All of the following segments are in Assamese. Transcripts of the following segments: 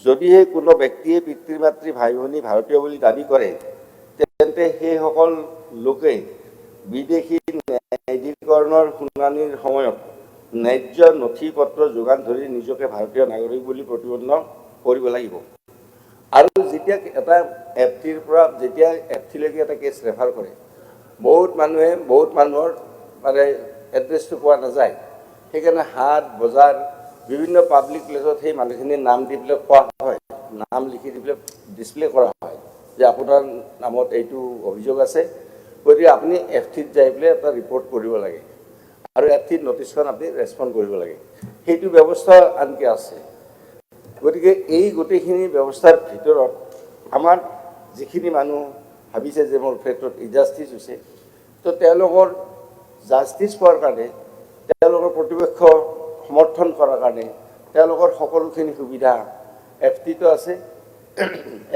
যদিহে কোনো ব্যক্তিয়ে পিতৃ মাতৃ ভাই ভনী ভাৰতীয় বুলি দাবী কৰে তেন্তে সেইসকল লোকে বিদেশী ন্যায়াধিকৰণৰ শুনানিৰ সময়ত ন্যায্য নথি পত্ৰ যোগান ধৰি নিজকে ভাৰতীয় নাগৰিক বুলি প্ৰতিপন্ন কৰিব লাগিব। আৰু যেতিয়া এটা এফটিৰ পৰা যেতিয়া এফটিলৈকে এটা কেছ ৰেফাৰ কৰে বহুত মানুহৰ মানে এড্ৰেছটো পোৱা নাযায়, সেইকাৰণে হাট বজাৰ বিভিন্ন পাব্লিক প্লেচত সেই মানুহখিনিৰ নাম দি পেলাই কোৱা হয়, নাম লিখি দি পেলাই ডিছপ্লে কৰা হয় যে আপোনাৰ নামত এইটো অভিযোগ আছে, গতিকে আপুনি এফটিত যাই পেলাই এটা ৰিপৰ্ট কৰিব লাগে আৰু এফটিত নটিছখন আপুনি ৰেছপণ্ড কৰিব লাগে। সেইটো ব্যৱস্থা আনকি আছে। গতিকে এই গোটেইখিনি ব্যৱস্থাৰ ভিতৰত আমাৰ যিখিনি মানুহ ভাবিছে যে মোৰ ক্ষেত্ৰত ইনজাষ্টিছ হৈছে, তো তেওঁলোকৰ জাষ্টিছ পোৱাৰ কাৰণে, তেওঁলোকৰ প্ৰতিপক্ষ সমৰ্থন কৰাৰ কাৰণে তেওঁলোকৰ সকলোখিনি সুবিধা এফটিতো আছে।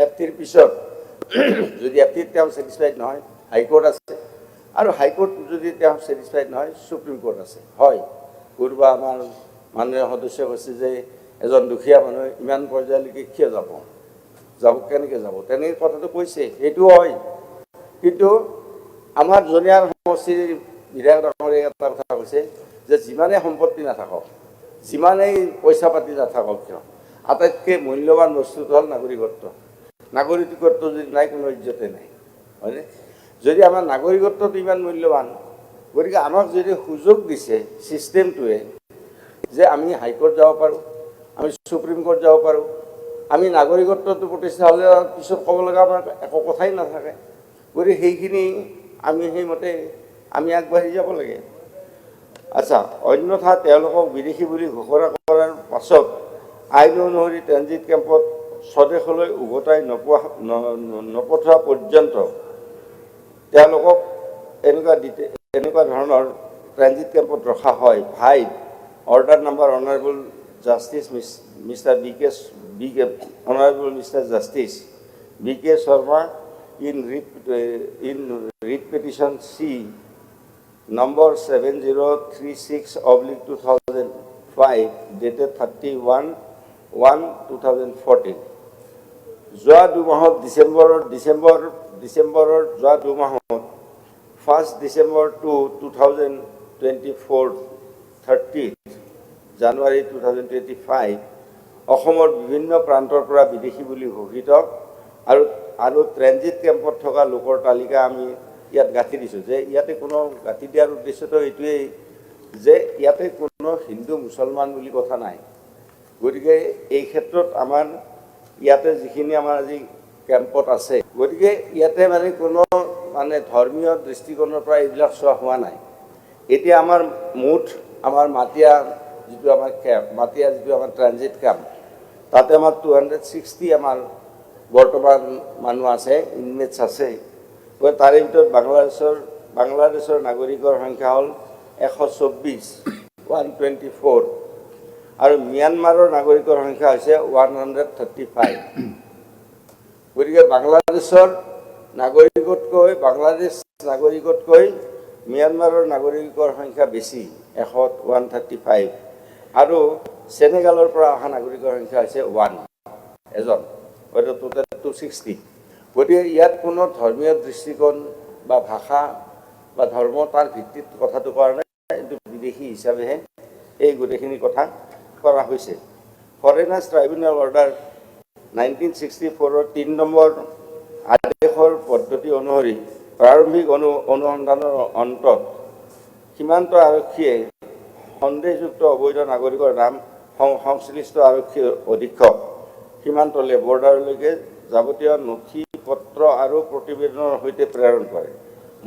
এফটিৰ পিছত যদি এফটিত তেওঁ ছেটিছফাইড নহয় হাইকোৰ্ট আছে, আৰু হাইকোৰ্ট যদি তেওঁ ছেটিছফাইড নহয় সুপ্ৰিম কোৰ্ট আছে। হয়, কোনোবা আমাৰ মানুহে সদস্য কৈছে যে এজন দুখীয়া মানুহে ইমান পৰ্যায়লৈকে কিয় যাব কেনেকৈ যাব, তেনেকৈ কথাটো কৈছে, সেইটো হয়। কিন্তু আমাৰ জনিয়াৰ সমষ্টিৰ বিধায়ক ডাঙৰে এটা কথা কৈছে যে যিমানেই সম্পত্তি নাথাকক, যিমানেই পইচা পাতি নাথাকক কিয়, আটাইতকৈ মূল্যৱান বস্তুটো হ'ল নাগৰিকত্ব। নাগৰিকত্ব যদি নাই কোনো ইজ্জতে নাই, হয়নে? যদি আমাৰ নাগৰিকত্বটো ইমান মূল্যৱান, গতিকে আমাক যদি সুযোগ দিছে ছিষ্টেমটোৱে যে আমি হাইকোৰ্ট যাব পাৰোঁ, আমি সুপ্ৰিম কোৰ্ট যাব পাৰোঁ, আমি নাগৰিকত্বটো প্ৰতিষ্ঠা হ'লে পিছত ক'ব লগা আমাৰ একো কথাই নাথাকে। গতিকে সেইখিনি আমি সেইমতে আমি আগবাঢ়ি যাব লাগে। আচ্ছা, অন্যথা তেওঁলোকক বিদেশী বুলি ঘোষণা কৰাৰ পাছত আইন অনুসৰি ট্ৰেনজিট কেম্পত স্বদেশলৈ উভতাই নপঠোৱা পৰ্যন্ত তেওঁলোকক এনেকুৱা ধৰণৰ ট্ৰেনজিট কেম্পত ৰখা হয়। ভাই order number honourable justice mister B K Sharma in writ petition C number 7036/2005 dated 31/1/2014 যোৱা দুমাহত ডিচেম্বৰৰ যোৱা দুমাহত 1 ডিচেম্বৰ to 2024 30 জানুৱাৰী 2025 অসমৰ বিভিন্ন প্ৰান্তৰ পৰা বিদেশী বুলি ঘোষিত আৰু ট্ৰেনজিট কেম্পত থকা লোকৰ তালিকা আমি ইয়াত গাঁঠি দিছোঁ। যে ইয়াতে কোনো গাঁঠি দিয়াৰ উদ্দেশ্যটো এইটোৱেই যে ইয়াতে কোনো হিন্দু মুছলমান বুলি কথা নাই। গতিকে এই ক্ষেত্ৰত আমাৰ ইয়াতে যিখিনি আমাৰ আজি কেম্পত আছে, গতিকে ইয়াতে মানে কোনো মানে ধৰ্মীয় দৃষ্টিকোণৰ পৰা এইবিলাক চোৱা হোৱা নাই। এতিয়া আমাৰ মুঠ আমাৰ মাটিয়া যিটো আমাৰ ট্ৰেনজিট কেম্প, তাতে আমাৰ 260 আমাৰ বৰ্তমান মানুহ আছে, ইনমেটছ আছে। গতিকে তাৰে ভিতৰত বাংলাদেশৰ নাগৰিকৰ সংখ্যা হ'ল 124 আৰু ম্যানমাৰৰ নাগৰিকৰ সংখ্যা হৈছে 135। গতিকে বাংলাদেশ নাগৰিকতকৈ ম্যানমাৰৰ নাগৰিকৰ সংখ্যা বেছি, 135, আৰু সেনেগালৰ পৰা অহা নাগৰিকৰ সংখ্যা হৈছে এজন, হয়তো টোটেল 260। গতিকে ইয়াত কোনো ধৰ্মীয় দৃষ্টিকোণ বা ভাষা বা ধৰ্ম তাৰ ভিত্তিত কথাটো কৰা নাই, কিন্তু বিদেশী হিচাপেহে এই গোটেইখিনি কথা কৰা হৈছে। ফৰেনাৰ্ছ ট্ৰাইব্যুনেল অৰ্ডাৰ 1964 3 নম্বৰ আদেশৰ পদ্ধতি অনুসৰি প্ৰাৰম্ভিক অনুসন্ধানৰ অন্তত সীমান্ত আৰক্ষীয়ে সন্দেহযুক্ত অবৈধ নাগৰিকৰ নাম সংশ্লিষ্ট আৰক্ষী অধীক্ষক সীমান্তলৈ বৰ্ডাৰলৈকে যাৱতীয় নথি পত্ৰ আৰু প্ৰতিবেদনৰ সৈতে প্ৰেৰণ কৰে।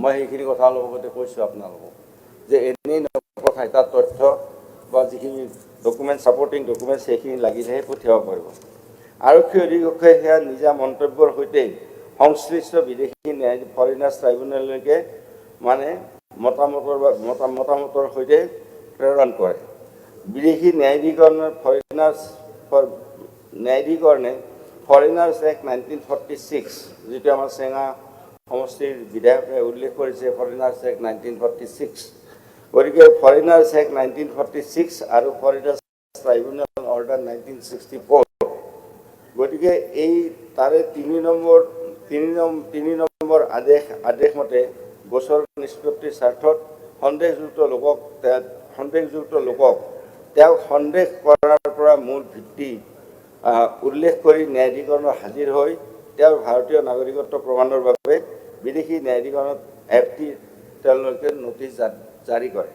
মই সেইখিনি কথা অলপ আগতে কৈছোঁ আপোনালোকক যে এনেই নপঠায়, তাৰ তথ্য বা যিখিনি ডকুমেণ্ট ছাপৰ্টিং ডকুমেণ্ট সেইখিনি লাগিলেহে পঠিয়াব পাৰিব। আৰক্ষী অধীক্ষকে সেয়া নিজা মন্তব্যৰ সৈতে সংশ্লিষ্ট বিদেশী ফৰেনাৰ্ছ ট্ৰাইব্যুনেললৈকে মানে মতামতৰ সৈতে প্ৰেৰণ কৰে। বিদেশী ন্যায়াধিকৰণে ফৰেনাৰ্ছ এক্ট 1946, যিটো আমাৰ চেঙা সমষ্টিৰ বিধায়কে উল্লেখ কৰিছে, ফৰেনাৰ্ছ এক্ট 1946। গতিকে ফৰেনাৰ্ছ এক্ট 1946 আৰু ফৰেনাৰ্ছ ট্ৰাইব্যুনেল অৰ্ডাৰ 1964 গতিকে এই তাৰে তিনি নম্বৰ আদেশ মতে গোচৰ নিষ্পত্তিৰ স্বাৰ্থত সন্দেহযুক্ত লোকক তেওঁক সন্দেহ কৰাৰ পৰা মূল ভিত্তি উল্লেখ কৰি ন্যায়াধীকৰণত হাজিৰ হৈ তেওঁৰ ভাৰতীয় নাগৰিকত্ব প্ৰমাণৰ বাবে বিদেশী ন্যায়াধীকৰণত তেওঁলোকে নটিচ জাৰি কৰে।